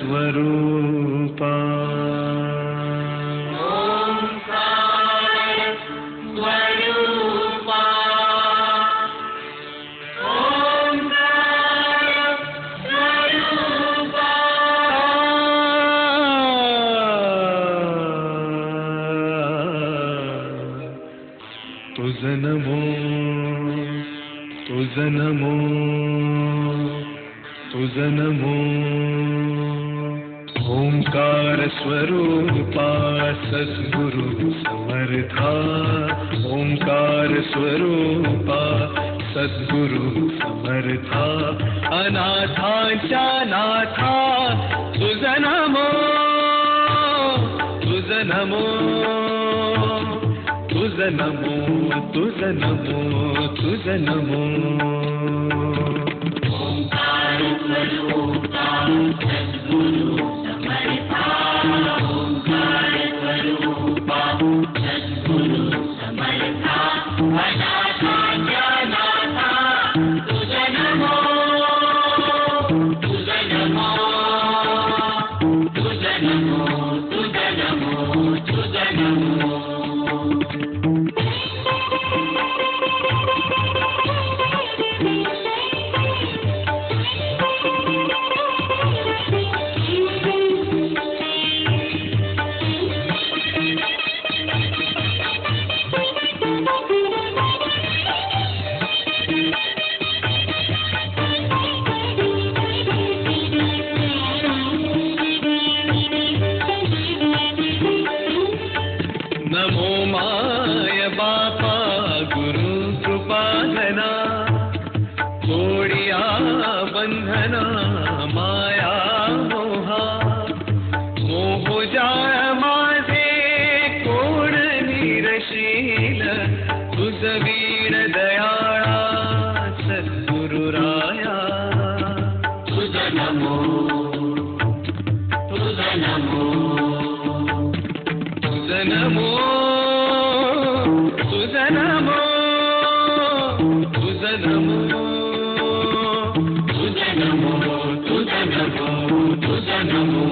स्वरूपा तुझं नमो तुझं नमो तुझं नमो ओंकार स्वरूपा सद्गुरु समर्था ओंकार स्वरूपा सद्गुरु समर्था अनाथांच्या नाथा तुझं नमो तुझं नमो तुझं नमो तुझं नमो तुझं नमो ओंकार स्वरूपा सद्गुरु समर्था ओंकार स्वरूपा सद्गुरु समर्था अनाथांच्या नाथा तुझं नमो तुझं नमो तुझं नमो तुझं नमो तुझं नमो नमो माय बापा गुरु कृपाधना कोडिया बंधना माया मोहा मोह जाळ माझे कोड निरशील तुझ वीण दयाळा सद्गुरु राया तुझं नमो तुझं नमो तुझं नमो तुझं नमो तुझं नमो तुझं नमो तुझं नमो तुझं नमो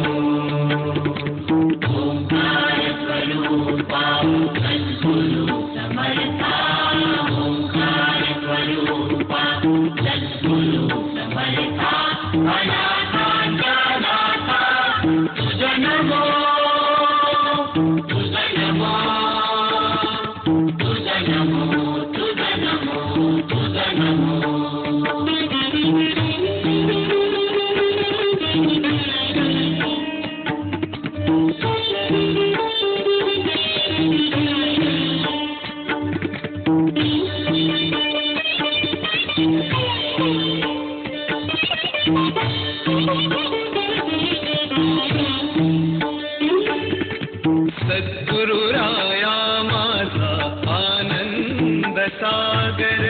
ओंकार स्वरूपा सद्गुरु समर्था ओंकार स्वरूपा सद्गुरु समर्था अनाथांच्या नाथा तुझं नमो तुझं नमो तुझं नमो तुझं नमो तुझं नमो सद्गुरु राया माझा आनंद सागर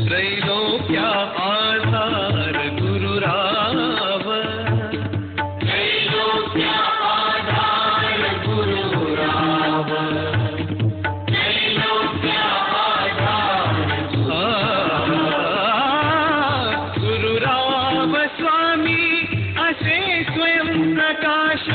त्रैलोक्या आधार गुरुराव त्रैलोक्या आधार गुरुराव त्रैलोक्या आधार गुरुराव स्वामी असे स्वयं प्रकाश